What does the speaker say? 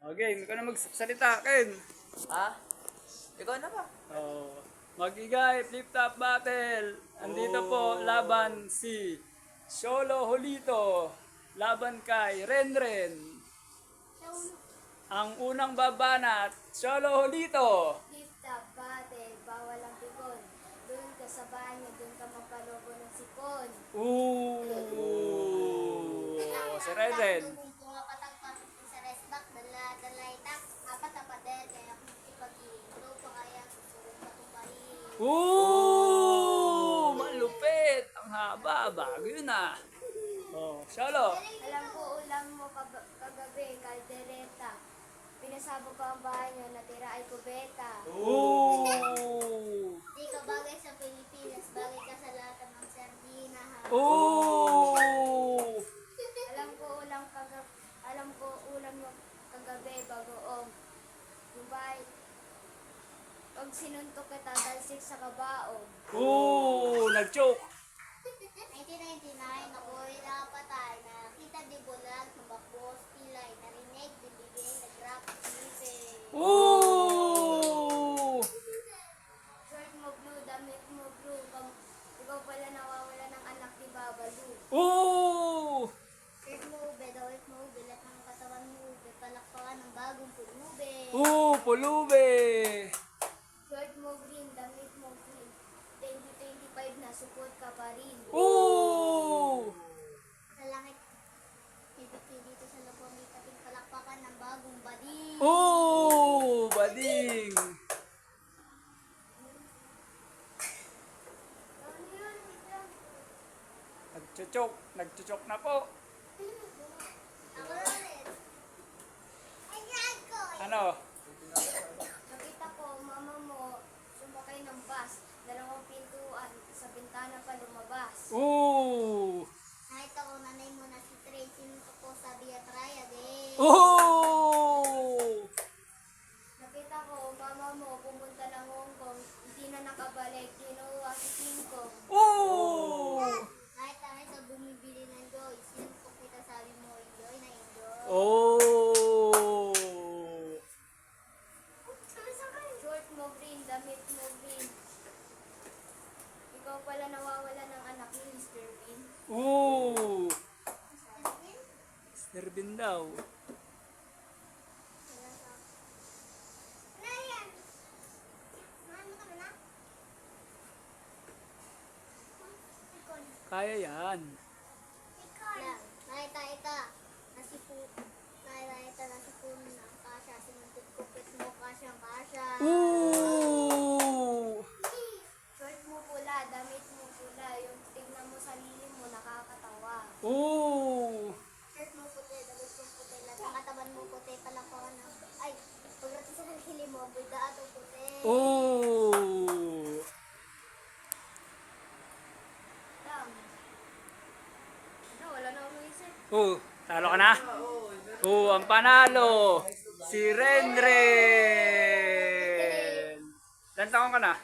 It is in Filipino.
Okay, ikaw na magsalita, Ken. Ha? Ikaw na ba? Oh, magigay, flip-top battle. Andito po, laban si Solo Holito. Laban kay Renren. Ang unang babanat, Solo Holito. Lift up, battle, bawal ang pikon. Doon ka sa banyo, doon ka mapalobo ng sipon. Ooh, si Renren. Bunga patak sa resback, dalay-tak, apat na pader, kaya kung ipag-iindo pa kaya susunod ka tumahin. Ooh, malupit. Ang haba, bago yun ah. Oh, Solo. Alam ko ulam mo kagabi, kaldereta. Pinasabog ko ang banyo, natira ay kubeta. Ooh. Di ka bagay sa Pilipinas, bagay ka sa lata ng sardina ha. Ooh. Alam ko ulam mo kagabi, bagoong. Dubai, pag sinuntok kita, dalsik sa kabaong. Ooh, nag-choke. 1999, ako'y napatay. Nakita di bulag, nabakbos, pilay, narinig, bibigay, nag-rap, sniffing. Ooh. Shirt mo blue, damit mo blue, ikaw pala nawawala ng anak ni Babalu. Ooh. Shirt mo ube, dawit mo ube, lahat ng katawan mo ube, palakpakan ng bagong pulube. Ooh, pulube. Shirt mo green, damit mo green, 2025 na, support ka pa rin. Ooh. Sa langit, ibigay dito sa loob, may tating palakpakan ng bagong bading. Ooh, bading. Ano yun? Nagchuchok na po. Ako ulit. Ay, gago! Ano? Nakita ko, mama mo, sumakay ng bus. Dalawang pintuan, sa bintana pa lumabas. Ooh. Nakita ko, nanay mo na si Trey, sinutok ko sa try again. Ooh. Nakita ko, mama mo, pumunta ng Hong Kong, hindi na nakabalik, kinuha si King Kong. Ooh. Nakita bumibili ng Joy, sinutok kita, sabi mo, enjoy na enjoy. Oh. Short mo green, damit mo green. Ikaw pala nawawala ng anak ni Mr. Bean. Ooh. Serbin daw. Kaya yan. Nakita na si Puno ng kasha, sinuntok ko pit mo kasyang kasha. Ooh. Short mo pula, damit mo pula, yung tignan mo sa lilim mo, nakakatawa. Ooh. Shirt mo puti, damit mo puti, lahat ng katawan mo puti, palakpakan ng, ay, pagdating sa lilim mo, budato puti. Ooh. Ano, wala na akong isip. Oh, talo ka na? Oh, ang panalo si Renren. Ilan taon ka na?